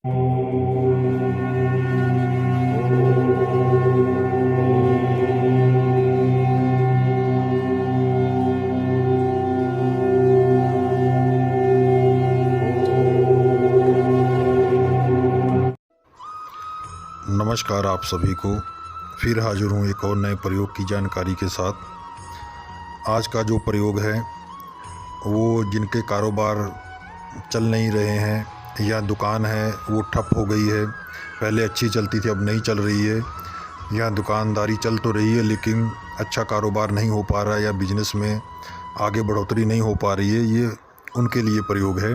नमस्कार आप सभी को। फिर हाजिर हूँ एक और नए प्रयोग की जानकारी के साथ। आज का जो प्रयोग है वो जिनके कारोबार चल नहीं रहे हैं या दुकान है वो ठप हो गई है, पहले अच्छी चलती थी अब नहीं चल रही है, या दुकानदारी चल तो रही है लेकिन अच्छा कारोबार नहीं हो पा रहा है या बिजनेस में आगे बढ़ोतरी नहीं हो पा रही है, ये उनके लिए प्रयोग है।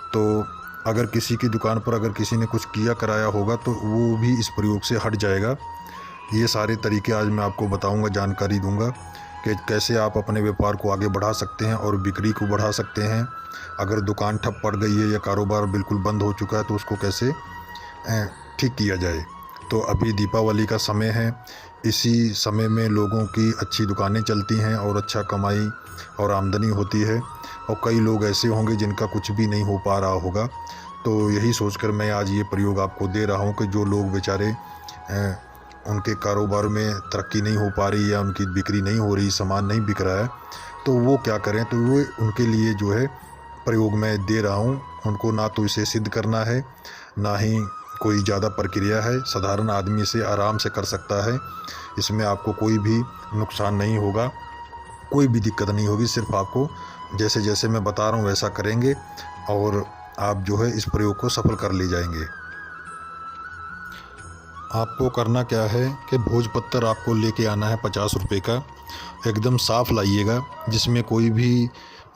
तो अगर किसी की दुकान पर अगर किसी ने कुछ किया कराया होगा तो वो भी इस प्रयोग से हट जाएगा। ये सारे तरीके आज मैं आपको बताऊंगा, जानकारी दूंगा कि कैसे आप अपने व्यापार को आगे बढ़ा सकते हैं और बिक्री को बढ़ा सकते हैं। अगर दुकान ठप पड़ गई है या कारोबार बिल्कुल बंद हो चुका है तो उसको कैसे ठीक किया जाए। तो अभी दीपावली का समय है, इसी समय में लोगों की अच्छी दुकानें चलती हैं और अच्छा कमाई और आमदनी होती है, और कई लोग ऐसे होंगे जिनका कुछ भी नहीं हो पा रहा होगा। तो यही सोचकर मैं आज ये प्रयोग आपको दे रहा हूँ कि जो लोग बेचारे उनके कारोबार में तरक्की नहीं हो पा रही या उनकी बिक्री नहीं हो रही, सामान नहीं बिक रहा है, तो वो क्या करें। तो वो उनके लिए जो है प्रयोग मैं दे रहा हूँ। उनको ना तो इसे सिद्ध करना है, ना ही कोई ज़्यादा प्रक्रिया है, साधारण आदमी इसे आराम से कर सकता है। इसमें आपको कोई भी नुकसान नहीं होगा, कोई भी दिक्कत नहीं होगी। सिर्फ आपको जैसे जैसे मैं बता रहा हूँ वैसा करेंगे और आप जो है इस प्रयोग को सफल कर ले जाएंगे। आपको करना क्या है कि भोजपत्र आपको लेके आना है 50 रुपये का, एकदम साफ़ लाइएगा, जिसमें कोई भी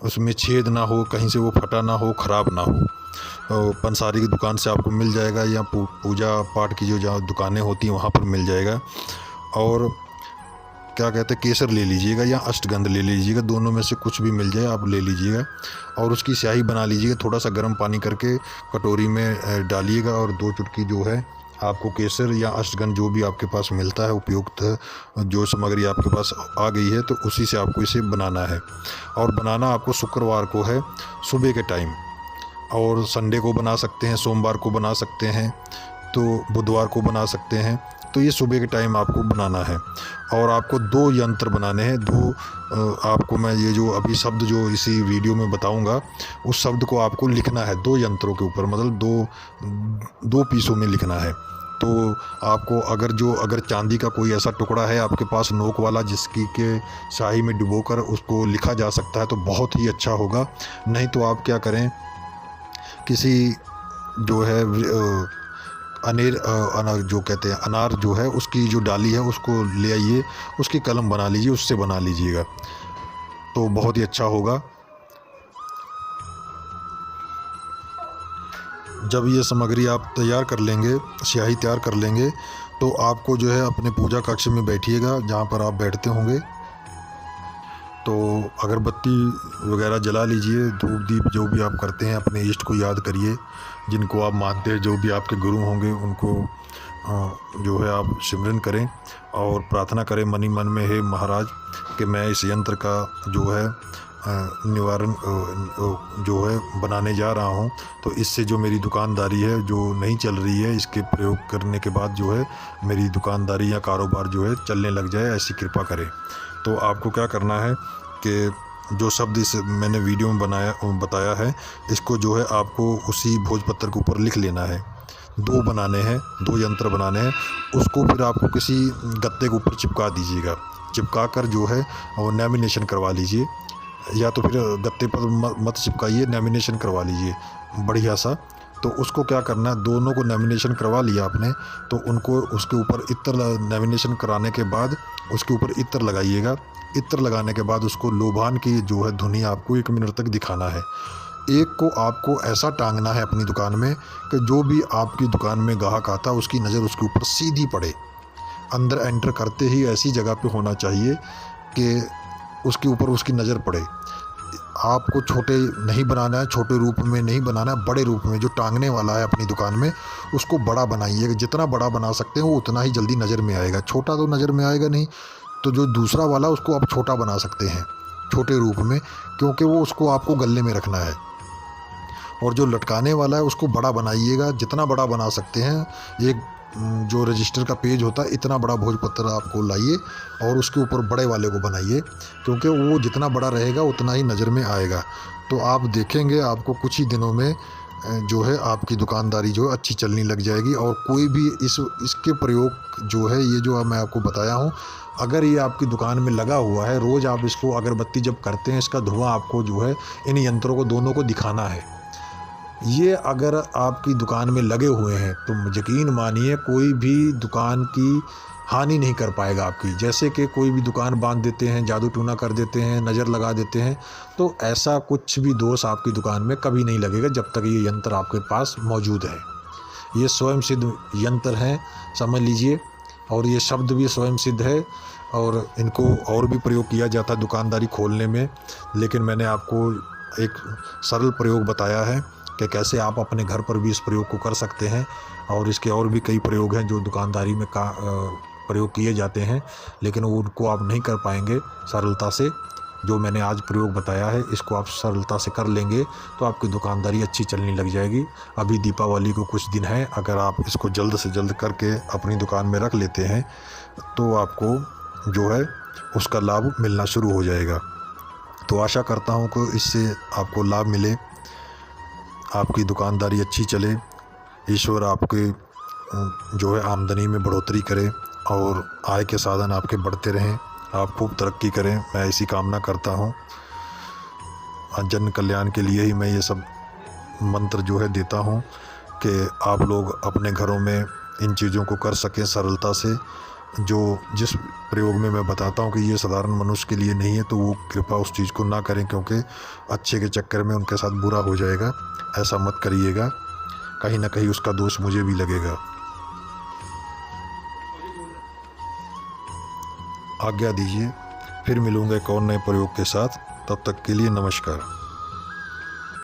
उसमें छेद ना हो, कहीं से वो फटा ना हो, ख़राब ना हो। पंसारी की दुकान से आपको मिल जाएगा या पूजा पाठ की जो जहाँ दुकानें होती हैं वहाँ पर मिल जाएगा। और क्या कहते हैं, केसर ले लीजिएगा या अष्टगंध ले लीजिएगा, दोनों में से कुछ भी मिल जाए आप ले लीजिएगा। और उसकी स्याही बना लीजिएगा, थोड़ा सा गर्म पानी करके कटोरी में डालिएगा और 2 चुटकी जो है आपको केसर या अष्टगंध जो भी आपके पास मिलता है, उपयुक्त जो सामग्री आपके पास आ गई है, तो उसी से आपको इसे बनाना है। और बनाना आपको शुक्रवार को है सुबह के टाइम, और संडे को बना सकते हैं, सोमवार को बना सकते हैं, तो बुधवार को बना सकते हैं। तो ये सुबह के टाइम आपको बनाना है। और आपको 2 यंत्र बनाने हैं। 2 आपको मैं ये जो अभी शब्द जो इसी वीडियो में बताऊंगा उस शब्द को आपको लिखना है 2 यंत्रों के ऊपर, मतलब 2 पीसों में लिखना है। तो आपको अगर चांदी का कोई ऐसा टुकड़ा है आपके पास नोक वाला जिसकी के स्याही में डुबोकर उसको लिखा जा सकता है तो बहुत ही अच्छा होगा। नहीं तो आप क्या करें, किसी जो है अनार जो कहते हैं, अनार जो है उसकी जो डाली है उसको ले आइए, उसकी कलम बना लीजिए, उससे बना लीजिएगा तो बहुत ही अच्छा होगा। जब ये सामग्री आप तैयार कर लेंगे, स्याही तैयार कर लेंगे, तो आपको जो है अपने पूजा कक्ष में बैठिएगा जहाँ पर आप बैठते होंगे। तो अगरबत्ती वगैरह जला लीजिए, धूप दीप जो भी आप करते हैं अपने इष्ट को याद करिए, जिनको आप मानते हैं, जो भी आपके गुरु होंगे उनको जो है आप सिमरन करें और प्रार्थना करें मन ही मन में, हे महाराज कि मैं इस यंत्र का जो है निवारण जो है बनाने जा रहा हूं, तो इससे जो मेरी दुकानदारी है जो नहीं चल रही है, इसके प्रयोग करने के बाद जो है मेरी दुकानदारी या कारोबार जो है चलने लग जाए, ऐसी कृपा करें। तो आपको क्या करना है कि जो शब्द इस मैंने वीडियो में बताया है, इसको जो है आपको उसी भोजपत्र के ऊपर लिख लेना है। 2 बनाने हैं, 2 यंत्र बनाने हैं। उसको फिर आपको किसी गत्ते के ऊपर चिपका दीजिएगा, चिपका कर जो है वो नैमिनेशन करवा लीजिए, या तो फिर गत्ते पर मत चिपकाइए, नैमिनेशन करवा लीजिए बढ़िया सा। तो उसको क्या करना है, दोनों को नैमिनेशन करवा लिया आपने, तो उनको उसके ऊपर इत्र नैमिनेशन कराने के बाद उसके ऊपर इत्र लगाइएगा। इत्र लगाने के बाद उसको लोबान की जो है धुनी आपको 1 मिनट तक दिखाना है। एक को आपको ऐसा टांगना है अपनी दुकान में कि जो भी आपकी दुकान में ग्राहक आता है उसकी नज़र उसके ऊपर सीधी पड़े। अंदर एंटर करते ही ऐसी जगह पे होना चाहिए कि उसके ऊपर उसकी नज़र पड़े। आपको छोटे नहीं बनाना है, छोटे रूप में नहीं बनाना है, बड़े रूप में जो टांगने वाला है अपनी दुकान में उसको बड़ा बनाइएगा। जितना बड़ा बना सकते हैं वो उतना ही जल्दी नज़र में आएगा, छोटा तो नज़र में आएगा नहीं। तो जो दूसरा वाला उसको आप छोटा बना सकते हैं, छोटे रूप में, क्योंकि वो उसको आपको गले में रखना है। और जो लटकाने वाला है उसको बड़ा बनाइएगा, जितना बड़ा बना सकते हैं। एक जो रजिस्टर का पेज होता है इतना बड़ा भोजपत्र आपको लाइए और उसके ऊपर बड़े वाले को बनाइए, क्योंकि वो जितना बड़ा रहेगा उतना ही नज़र में आएगा। तो आप देखेंगे आपको कुछ ही दिनों में जो है आपकी दुकानदारी जो है अच्छी चलने लग जाएगी। और कोई भी इसके प्रयोग जो है ये जो मैं आपको बताया हूँ, अगर ये आपकी दुकान में लगा हुआ है, रोज़ आप इसको अगरबत्ती जब करते हैं इसका धुआं आपको जो है इन यंत्रों को दोनों को दिखाना है। ये अगर आपकी दुकान में लगे हुए हैं तो यकीन मानिए कोई भी दुकान की हानि नहीं कर पाएगा आपकी। जैसे कि कोई भी दुकान बांध देते हैं, जादू टूना कर देते हैं, नज़र लगा देते हैं, तो ऐसा कुछ भी दोष आपकी दुकान में कभी नहीं लगेगा जब तक ये यंत्र आपके पास मौजूद है। ये स्वयं सिद्ध यंत्र हैं, समझ लीजिए। और ये शब्द भी स्वयं सिद्ध है और इनको और भी प्रयोग किया जाता है दुकानदारी खोलने में, लेकिन मैंने आपको एक सरल प्रयोग बताया है कि कैसे आप अपने घर पर भी इस प्रयोग को कर सकते हैं। और इसके और भी कई प्रयोग हैं जो दुकानदारी में प्रयोग किए जाते हैं, लेकिन उनको आप नहीं कर पाएंगे सरलता से। जो मैंने आज प्रयोग बताया है इसको आप सरलता से कर लेंगे तो आपकी दुकानदारी अच्छी चलने लग जाएगी। अभी दीपावली को कुछ दिन है, अगर आप इसको जल्द से जल्द करके अपनी दुकान में रख लेते हैं तो आपको जो है उसका लाभ मिलना शुरू हो जाएगा। तो आशा करता हूँ कि इससे आपको लाभ मिले, आपकी दुकानदारी अच्छी चले, ईश्वर आपके जो है आमदनी में बढ़ोतरी करे और आय के साधन आपके बढ़ते रहें, आप खूब तरक्की करें। मैं इसी कामना करता हूँ। जन कल्याण के लिए ही मैं ये सब मंत्र जो है देता हूँ कि आप लोग अपने घरों में इन चीज़ों को कर सकें सरलता से। जो जिस प्रयोग में मैं बताता हूँ कि ये साधारण मनुष्य के लिए नहीं है, तो वो कृपया उस चीज़ को ना करें, क्योंकि अच्छे के चक्कर में उनके साथ बुरा हो जाएगा। ऐसा मत करिएगा, कहीं ना कहीं उसका दोष मुझे भी लगेगा। आज्ञा दीजिए, फिर मिलूँगा एक और नए प्रयोग के साथ। तब तक के लिए नमस्कार।